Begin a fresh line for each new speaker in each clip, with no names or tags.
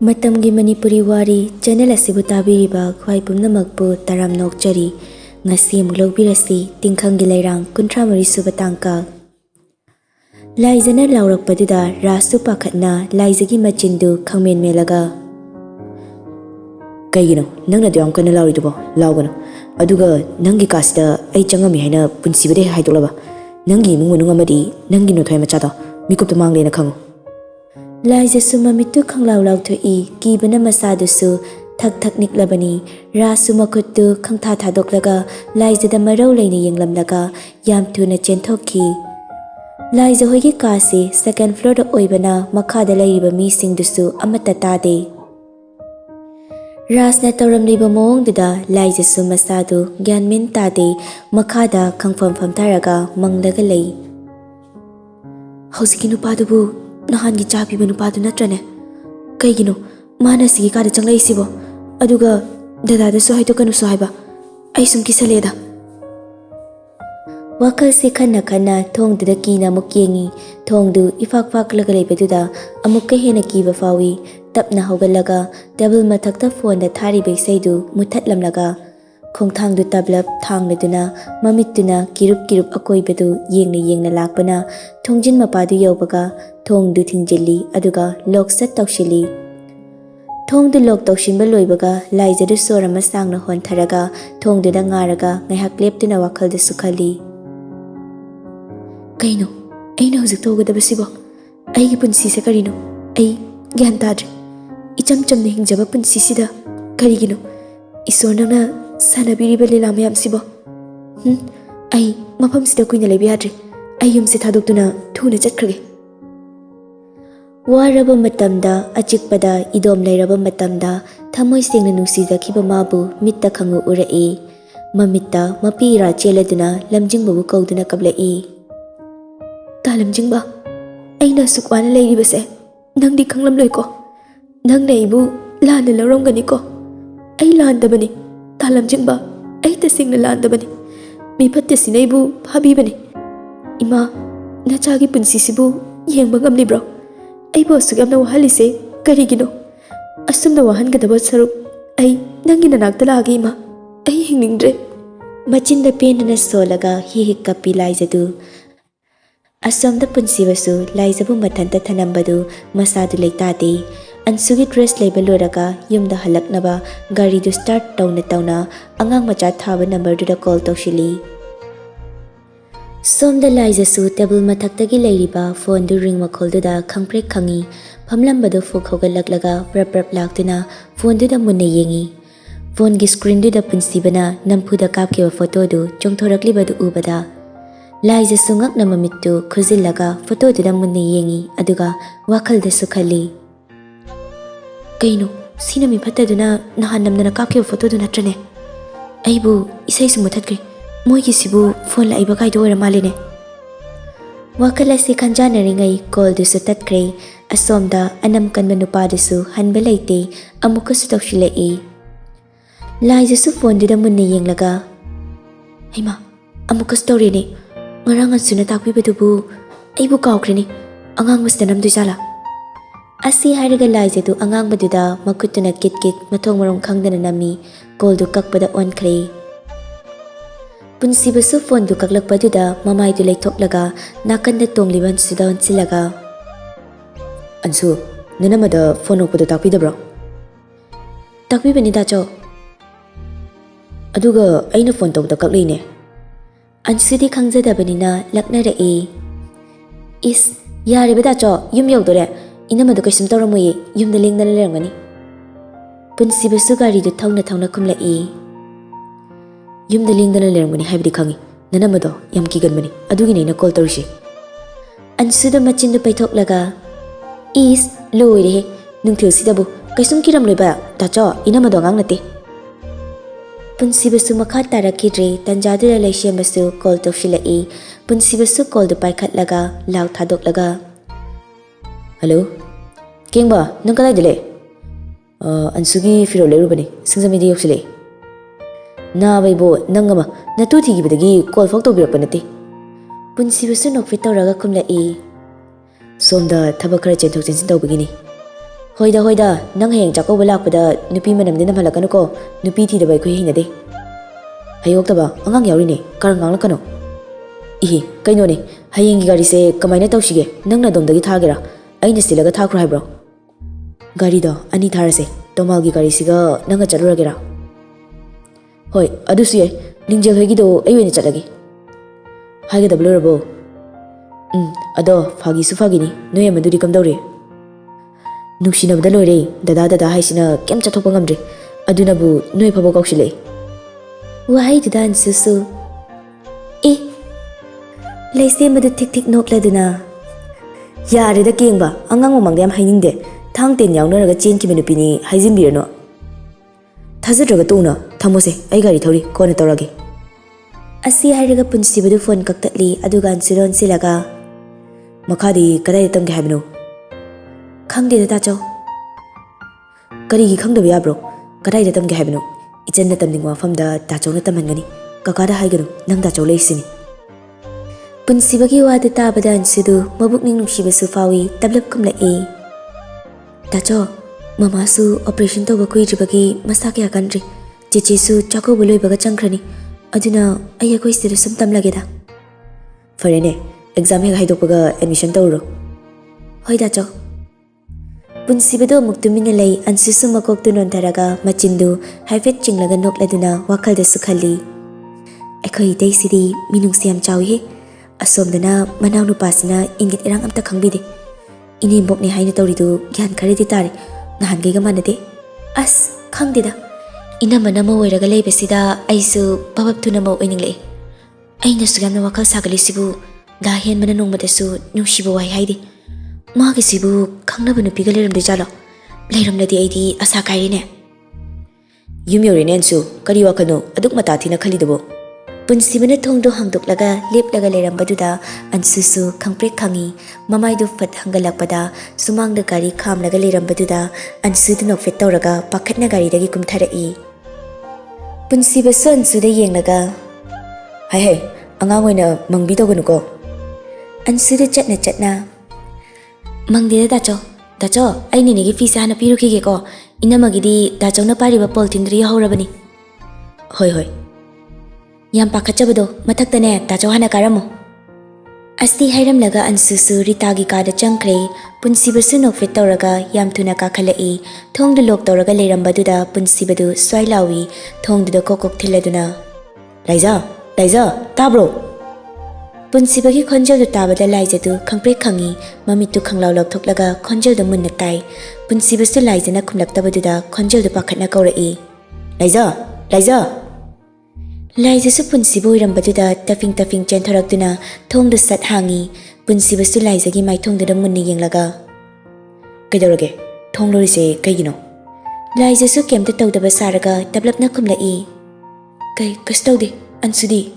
Matamgi Manipuri Wari channel asibu tabiriba khwai pumnamakpu taram nokchari ngasi muglobirasi Tingkhanggi Leirang 13 suba tangka Laizana laurakpaduda rasu pakhatna laizagi machindu khangmen melaga
Kaigino nangna dyam kana lauridubo laugano aduga nangi kasida ai changami haina punsibade haidolaba nangi mungmanung amadi nangi nothoi machada mikupta manglena khango
Laiza sumamitu khanglau lauthoi kibana masadusu thak thak niklabani rasu makuttu khangtha thadoklaga laizada marau leina yenglamlaga yam thuna chenthokki Laiza hoigi kasi second floor da oibana makhada leiriba misingdusu amata tade Rasna tauramliba mawngduda Laiza su masadu gyanmin tade makhada khangfam famtaraga manglaga lei
Hausiki nupadubu nahangi chapiba nupadu natrane kaigino mana sigi kada changlai sibo aduga dadada so haitokanu so haiba ai sum kisaleda
Wakal se khanna khanna thongduda kina mukyengi thongdu ifak fak laga leibaduda amukka hena kiba fawi tapna hogalaga table mathakta phone da thari beisaidu muthatlamlaga khongthangdu tablap thangleduna mamittuna kirup akoibadu yengna lakpana thongjin mapadu yawbaga thongdu thingjili aduga lock set tawshili thongdu lock tawshinba loibaga laizadu sorama sangna hontharaga thongdu da ngaraga ngaihat leptuna wakhalda sukhali
Kaino aina hojik tawgadabasibo aigi punsi se karino ai gyan tadre icham chamne hingjaba punsi sida karigino isorna sanabiriba lila mayam sibo ai mafam sida kuina lebi hadre ai yumse thadoktuna thuna chatkrage
Waraba matamda achikpada idom leiraba matamda thamoi sengna nungsidakhiba mabu mitta khangu urai mamitta mapira cheladuna lamjingbu kauduna kablai
Talamjingba aina sukwana leiribase nangdi khanglam loiko nangna ibu lana larongani ko ai landabani talamjingba ai tasingna landabani mi phatte sinaibu habibani ima nachagi punsisibu yengba ngamlibro ai bo sugamna wahalise karigino asumna wahangadaba saruk ai nangina nakta lagi ima ai hingningdre
machinda penduna solaga hi kapi laizadu Asomda punsibasu laizabu mathanta thanambadu masadu leitade ansugi dress leiba loraga yumda halaknaba gari du start tauna angang macha thaba number du da call tawshili Somda laizasu table mathaktagi leiriba phone du ring makhol du da khangprek khangi phamlambadu phok hogalaklaga prap laktuna phone du da munna yengi phone gi screen du da punsibana nampu da kapke photo du chongthorakliba du ubada Laiza sungak na mamittu khuzillaga photo du da munna yengi aduga wakhalda sukhali
Kaino sina mi phattaduna nahan namdana kapke photo du natrane aibu isai su muthatkre moigi sibu phone la iba kaido ora malene
Wakala si khanjana ringai call du su tatkre asomda anam kanba nupa du su hanba leite amuka su tawshilai Laiza su phone du da munna yenglaga
Aima amuka story ne ngarang suna takpibadubu aibu kawkreni angang masda namdu jala
Asi haraga laizadu angang baduda makutuna kit mathong marong khangdana nami call du kakpada on khre Punsibasu phone du kaklakpaduda mamai du leithoklaga nakanda tongliban sudan silaga
Ansu nanamada phone okpadu takpidabro
Takpibani da cho
Aduga aina phone tawda kakleine
Ansudi khangzadabanina laknarai
Is yaribada cho yum yawdore inamadu kaisum tawramoyi yumda lengdana lerangani
Punsibasu gari du thongna khumlai
Yumda lengdana lerangani haibidi khangi nanamado yam kiganmani adugi naina call tawrishi
Ansuda machindu paithoklaga
Is loire nungthil sidabu kaisum kiram loiba tacho inamado ngang nate
Punsibasu makha tarakidre tanjadura leishemasu call tawshilai punsibasu call du paikhatlaga law thadoklaga
Hello Kengba nang kalai dele Ansugi firo lerubani singzamidi yoksile Na baibo nangama natu thigibadagi call phok tawbirakpa nate
Punsibasu nokfi tawraga khumlai
Somda thabak khara chenthok chensin tawbagini
Hoida, nang heng chakauba lakpada nupi manamdi namhalakkanuko, nupi thidaba akhoi hinade. Hayoktaba, angang yaurine, karang nganglakano. Ihi, kainone, hayengi gari se kamaina tawsige, nangna domdagi thagera, aina silaga thakro haibro. Gari do, ani tharase, tomalgi gari siga nanga chaluragera. Hoi, adusu ye, lingjel hoigi do ayu ene chalagi. Haige dablurabo. Ado, fagi su fagi ni, noye maduri kamdauri. Nungsinabda loire, dada haisina kem chatokpa ngamdre, adunabu noye phabo kaushile.
Wahai dudan susu. Leise madu tik nokladuna.
Yare da kengba, angang mamangda yam hainingde, thang ten yaunaraga chen ki menupini haizimbirano. Thajadraga tona, thamose, ai gari thauri, kona taurage.
Asi hairaga punsibadu phone kaktatli aduga ansuron silaga.
Makhadi kadai tamge haibno.
Khangde da tacho.
Karigi khangdabi yabro, kadai da tamge haibno. Ichanna tamningwa famda tacho na tamhangani, kakada haiganu, nang tacho leisini.
Punsibagi wada tabada ansudu mabukning nungsibasu fawi tablap kumlai. Tacho, mamasu operation tawba kuidribagi masake akandri. Chichisu chako buloi baga changkrani. Aduna ayakoi sira sum tamlageda.
Farene, exam hega haidokpaga admission tawro.
Hoi tacho. Punsibado muktumina lay ansusu makoktu nontaraga machindu haifet chinglaga nokladuna wakalda sukhali. Akhoi daisidi minungsi yam chawi. Asomdana manau nupasina ingit irang amta khangbide. Ini mbokne haina tawridu gyan kharidi tare, nahangaiga manade. As khangdeda. Ina manama oiraga leibasida aisu babab thunama oininglai. Aina sugamna wakal sagalisibu da hen mana nongmadasu nungsibu wai haide. Magi sibu khangnaba nupiga leiramde jalo. Leiramladi aidi asa kairine.
Yum yorine ansu, kari wakano aduk mata thina khalidabo.
Punsibana thongdo hangdoklaga leplaga leirambaduda ansusu khangprek khangi mamaidu fat hangalakpada sumangda gari khamlaga leirambaduda ansudu nokfet tawraga pakhatna garidagi kumtharai. Punsibasu ansuda yenglaga
hai angang oina mangbi tawganuko.
Ansuda chatna mangdida dacho ai ninigi fisa hana pirukige ko inamagidi dachona pariba poltindri yaurabani.
Hoi
Yam pakachabado mataktane tacho hana karamo. Asti hairamlaga ansusu ritagi kada changkre punsibasu nokfet tawraga yam thuna kakhalai thongda lok tawraga leirambaduda punsibadu swailawi thongda kokok thiladuna.
Laiza, tabro.
Punsibagi khonjal tabada laijadu khangprek khangi mamitu khanglaw lok thoklaga khonjal da munna tai punsibasu laijana khumlaktabaduda khonjal da pakhatna kaurai.
Laiza.
Laijasu punsibu irambaduda tafing chenthorakduna thongda sat hangi punsibasu laijagi mai thongda munni yenglaga.
Kaidorage, thonglorise kaigino.
Laijasu kemta tawdaba saraga tablapna khumlai. Kastawde ansudi.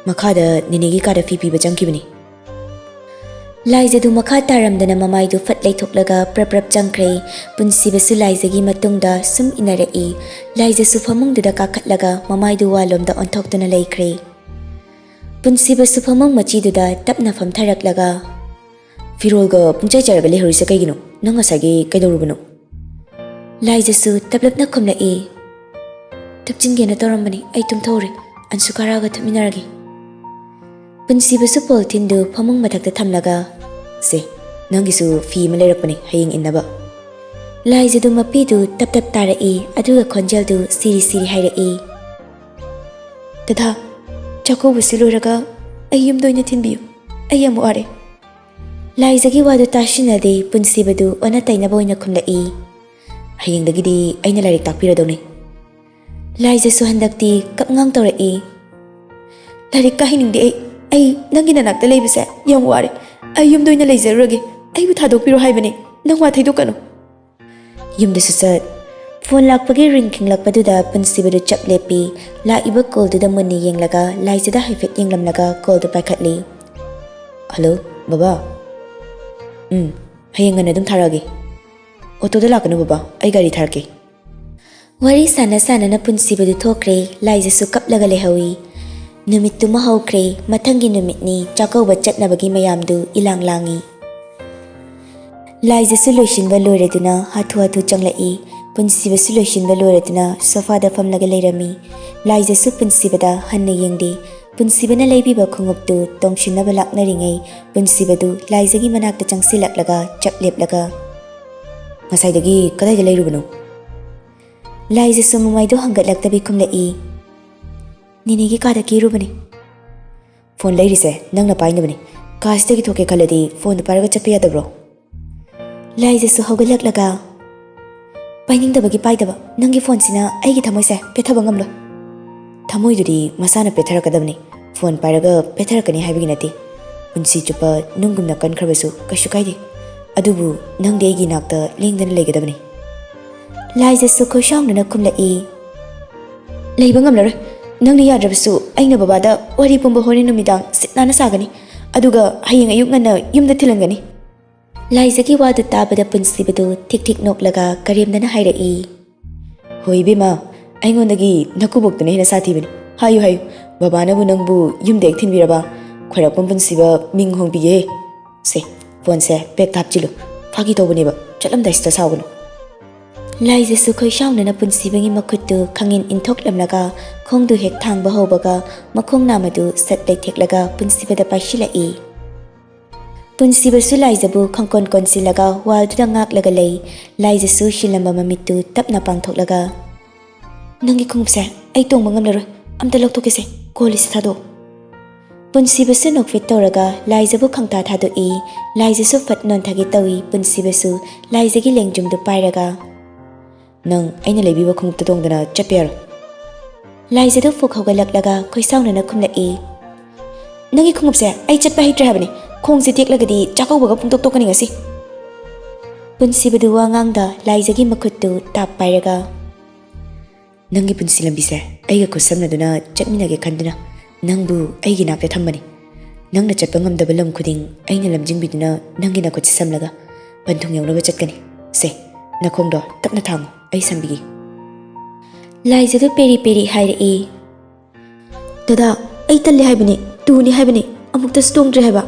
Makhada ninegi kada fipi bachangkibani.
Laijadu makha taramdana mamaidu fatlai thoklaga prap changkre punsibasu laijagi matungda sum inarai laijasu famungduda kakhatlaga mamaidu walomda onthoktuna laikre. Punsibasu famung machiduda tapna famtharaklaga
firolga pungchai charaga lehorise kaigino nang asagi kaidorubano.
Laijasu tablapna khumlai. Tapchingena tawrambani ai tumthore ansu karaga thapminaragi. Punsibasu polthindu famung mathakta thamlaga
se nangisu fi ma leirakpani hayeng innaba.
Laijadu mapidu tap tarai aduga khonjaldu siri hairai.
Dada, chakobu siluraga ayum doina thinbiyu. Ayam ware.
Laijagi wadu tashinade punsibadu ona tainaba oina khumlai.
Hayengdagidi aina lairik takpiradawni.
Laijasu handakti kapngang tawrai.
Lairik kahiningde ai nangi nanakta leibase yam ware. Ayum doina leizarurage. Aibu thadokpiro haibane. Nangwa thaidokano.
Yumdasu sat. Phone lakpagi ring khinglakpaduda punsibadu chap lepi laiba kolduda munni yenglaga laijada haifet yenglamlaga koldu paikhatli.
Hello, baba. Hayeng ngana dum tharage. Auto da lakano baba. Ai gari tharke.
Wari sana na punsibadu thokre laijasu kaplaga lehawi. Numittu mahawkre mathangi numitni chakauba chatnabagi mayamdu ilang langi.
Laizatu loisinba loiraduna hatu hatu changlai punsibasu loisinba loiraduna sofada famlaga leirami Laizasu punsibada hanna yengde punsibana leibiba khunguptu tongshinaba laknaringai punsibadu laizagi manakta changsilaklaga chapleplaga Ngasaidagi kadai leirubano Laizasu mamaido hangatlaktabi khumlai Ninigi kada kirubani Phone leirise nangna painabani Kaastagi thoke khaladi phone paraga chappa yadabro Laizasu haugallaklaga painingdabagi paidaba nangi phone sina aigi thamoise pethaba ngamlo Thamoidudi masana petharakadabni phone paraga petharakani haibagi nati punsi chupa nungumna kankhrabasu kashu kaide adubu nangde aigi nakta lengdana leigadabni Laizasu khoshangna khumlai leiba ngamlaroi nangni yadrabasu aina babada wari pumba hori numidang sitnana sagani aduga hayeng ayuk ngana yumda thilangani Laizagi wadu tabada punsibadu tik tik noklaga karimdana hairai Hoi bima aingondagi nakuboktuna hina sathibani hayu hayu babana bu nangbu yumda ek thinbiraba khorakpam punsiba ming hongbiye se phone se bag thapchilu phagi tobuneba chatlamda ista sagunu Laizasu khoishangna punsibagi makuttu khangin inthoklamlaga khongdu hek thangba hobaga makhong namadu satlai theklaga punsibada paishilai Punsibasu Laizabu khangkon konsilaga walduda ngaklaga lei Laizasu shilamba mamittu tapna pangthoklaga Nangi khungupse ai tongba ngamlaroi amta loktokese kolisi thado Punsibasu nokfit tawraga Laizabu khangta thadoi Laizasu fatnon thagi tawi punsibasu Laizagi lengjumdu pairaga Nang aina leibiba khungupta tongdana chapyar Laizadu fuk haugallaklaga khoisawnana khumlai Nangi khungupse ai chatpa hitra habani khongsi teklagadi chakaubaga pungtok tokani ngasi Punsibadu wangangda Laizagi makuttu tap pairaga Nangi punsi lambise aiga khusamnaduna chatminage khanduna nangbu aigi napte thambani nangna chatpa ngamdaba lam khuding aina lamjingbiduna nangi na khutsi samlaga panthung yawnaba chatkani se nakhongdo tapna thangu ai sambigi Laizadu peri peri hairai Dada ai talle haibani tuni haibani amukta stongdre haiba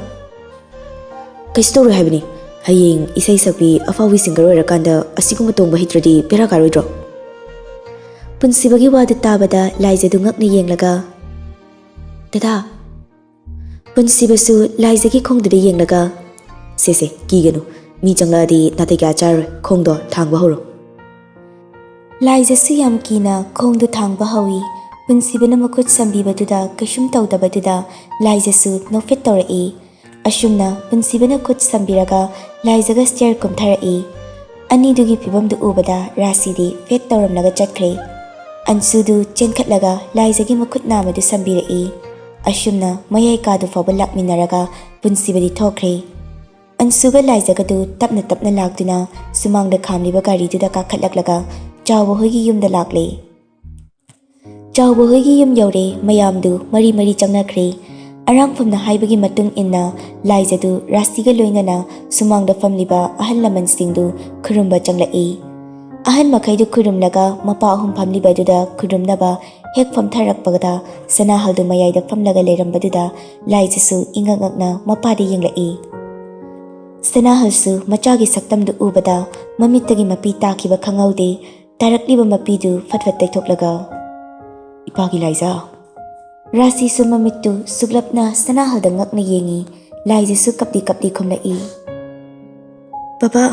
Kaistoro haibani hayeng isai sakbi afawi singer oirakanda asiguma tongba hitradi pera karoidro Punsibagi wadu tabada Laizadu ngakna yenglaga Dada Punsibasu Laizagi khongdada yenglaga Se kiganu mi changladi natai kya char khongdo thangba horo Laizasu yam kina khongdu thangba hawi punsibana makut sambibaduda kashum tawdabaduda Laizasu nofit tawrai Ashumna punsibana kut sambiraga Laizaga stair kumtharai Anidugi pibamdu ubada rasidi fet tawramlaga chatkre Ansudu chenkhatlaga Laizagi makut namadu sambirai Ashumna mayai kadu fawba lakminaraga punsibadi thokre Ansuga Laizagadu tapna tapna lakduna sumangda khamliba gariduda kakhatlaklaga Chawba hoigi yumda lakle Chawba hoigi yum yaure mayamdu mari mari changnakre Arangfamna haibagi matung inna Laizadu rasiga loinana sumangda famliba ahal laman singdu khurumba changlai Ahal makhaidu khurumlaga mapa ahum famlibaduda khurumnaba hek famtharakpagada sanahaldu mayaida famlaga leirambaduda Laizasu ingangakna mapadi yenglai Sanahalsu machagi saktamdu ubada mamittagi mapi takiba khangaude Tarakliba mapidu fatfat taithoklaga Ipagi Laiza Rasisu mamittu suglapna sanahalda ngakna yengi Laizasu kapdi kapdi khumlai Papa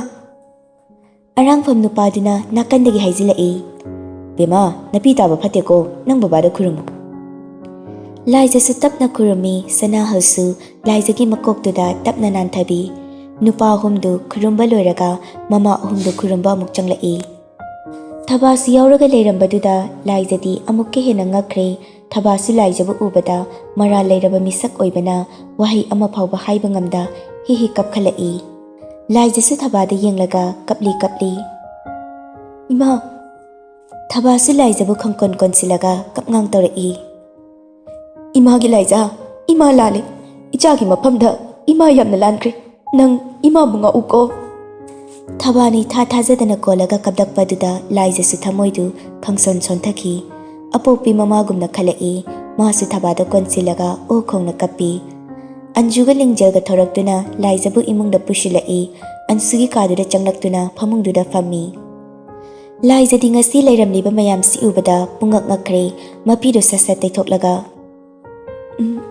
Arangfam nupaduna nakandagi haizilai Bema napi taba phateko nang babada khurumu Laizasu tapna khurumi sanahalsu Laizagi makoktuda tapna nanthabi Nupa humdu khurumba loiraga mama humdu khurumba amuk changlai Thabasu yauraga leirambaduda Laizadi amukke hena ngakre Thabasu Laizabu ubada mara leiraba misak oibana wahi ama phawba haiba ngamda hi kapkhalai Laizasu thabada yenglaga kapli Ima Thabasu Laizabu khangkon konsilaga kapngang tawrai Ima gi Laiza ima lale ichagi maphamda ima yamna lankre nang ima bunga uko Thabani thazadana kolaga kabdakpaduda Laizasu thamoidu khangson sonthaki apopi mamagumna khalai masu thabada konsilaga o khongna kappi Anjuga Lingjelga Thoraktuna, Laizabu Imungda Pushilai, Ansugi Kaduda Changlaktuna, Pamunduda Fami. Laiza Dingasi Leiramliba Mayam Si Ubada, Pungak Ngakre, Mapido Sasat Toklaga.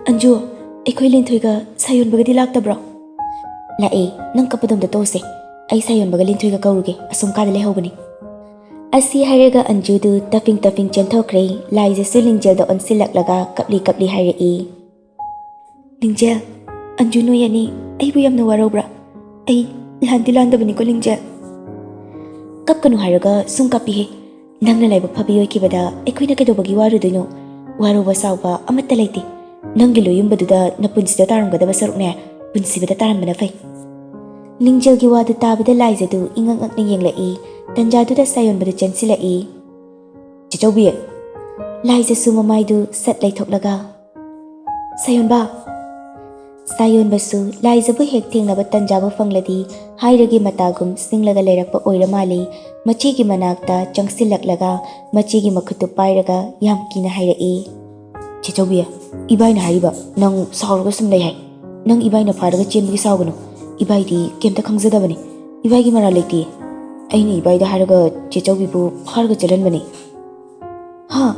Anju, Ekoi Ningthouja, Sayon Bagadi Laktabra.
Lae, Nang Kapadum the Tose, I Sayon Bagalintuga Kauruge, Asumka de Hogani. Asi Haraga Anjudu, Tapping Chentokre, Laiza Sulingjel on Silaklaga, Kapli Harai.
Lingjel, Anju no yani, Ayam no warobra. Ay, Landilanda Benico Lingjel.
Kapkanu Haraga, Sunkapi, Nangna Laiba Pabio Kibada, Equina Kadobagi Waruduno, Waruba Sauba, Amatalati, Nangilu Yumbaduda, Napunsi Taranga the Basarne, Punsi with the Taramanafe. Lingjel Giwa the Tab the Liza do, Ingang Yangla E, Tanjadu the Sayon by the Chancellor E. Chichobia Liza Suma Maidu, set late Toklaga.
Sayon ba?
Sayon basu, Liza bu hek ting na Tanjabo Fangladi, Hairagi Matagum, Singlaga Lerakpa Oira Mali, Machigi Manakta, Changsilaklaga, Machigi Makutu Pairaga, Yamkina Haira E. Chichobia, Ibaina Haiba, Nang Saurgusum Lay, Nang Ibaina Paraga Chimbi Saugano, Ibaidi, Kemta Kangzadabani, Ibagi Maraleti, Aini Ibaida Haraga, Chichobibu, Harga Jalanmani. Ha!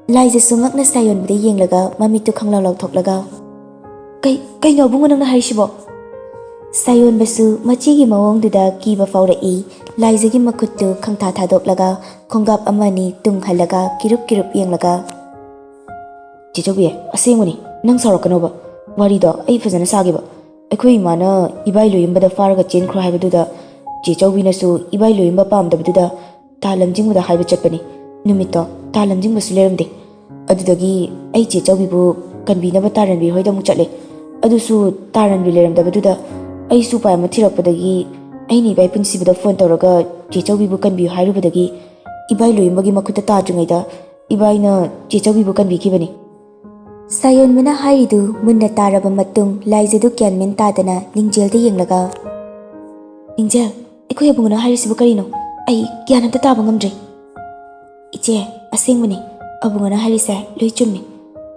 Liza Sungak na Sayon with the Yinglaga, Mami to Kangla Toklaga.
Kay no bungo nang naharishibo.
Sayon basu, Machigi Mawong Duda, Kiba Faura E, Liza Gimakutu, Kangtata Doklaga, Kongap Amani, Tung Halaga, Kirup Yanglaga. Chichobia, a singoni, Nang Sorokanova, Warido, a Fazana Sagiba, a queen mana, Ibailu Yimba the Farga Jane Cry Duda, Chichobina su, Ibailu Yimba Pam the Duda, Talam Jing with a Hiba Chapani, Numito, Talam Jing was Lermde, Adudagi, a Chichobibu, can be never Taran be Hoida Muchale. Adusu Taran Villaram the Baduda, I super Matira Padagi, any by Punsi with the phone Toraga, Chichobibu can be Hirubadagi, Ibailu Magi Makuta Tajungada, Ibaina, Chichobibu can be given. Sayon Mana Haridu, Munda Taraba Matung, Lizedu Kian Mentadana, Lingjel the Yanglaga.
Lingjel, Equabuna Haris Bucarino, I Kianam the Tabangamdre.
Iche, a singmani, Abungana Harisa, Luchumi,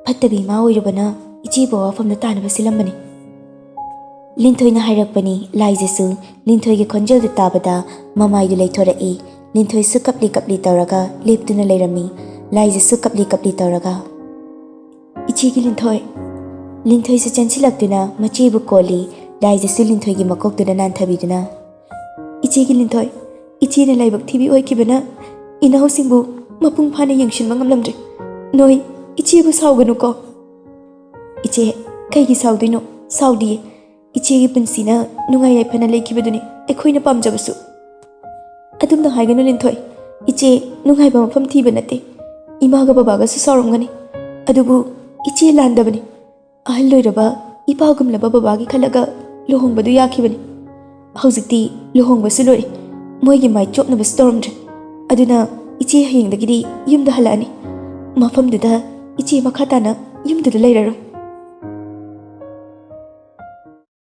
Patabi Maurubana. Ichibo from the Tan of Silamani. Ningthoi na Harakpani, Lizasu, Ningthoi Conjel the Tabada, Mama Idulatora E, Ningthoi Sukapli Toraga, Lip to Nalerami, Liza Sukapli Toraga.
Ichigi Ningthoi.
Ningthoi Suchansilakduna, Machibu Koli, Liza Sulinthoi Makok to the Nantabiduna.
Ichigi Ningthoi, Ichi na Laibak TV Oikibana, in a housing book, Mapung Pana Yangshin Mangamlamdre. Noi, Ichibu Sauganuko. Iche, Kaigi Saudino, Saudi, Ichi Pensina, Nungai Panalaki Beduni, a queen of Pamjabasu. Adum the Hagan Lintoi, Iche, Nungai Bam from Tibanati, Imaga Babagas Sorongani, Adubu, Ichi Landabani, Ahaluraba, Ipagum la Babagi Kalaga, Lohong Badu Yakibani, Hausiti, Lohong Basulori, Moigi might chop never stormed. Aduna, Ichi hang the giddy, Yum the Halani, Mafam Duda, Ichi Makatana, Yum to the later.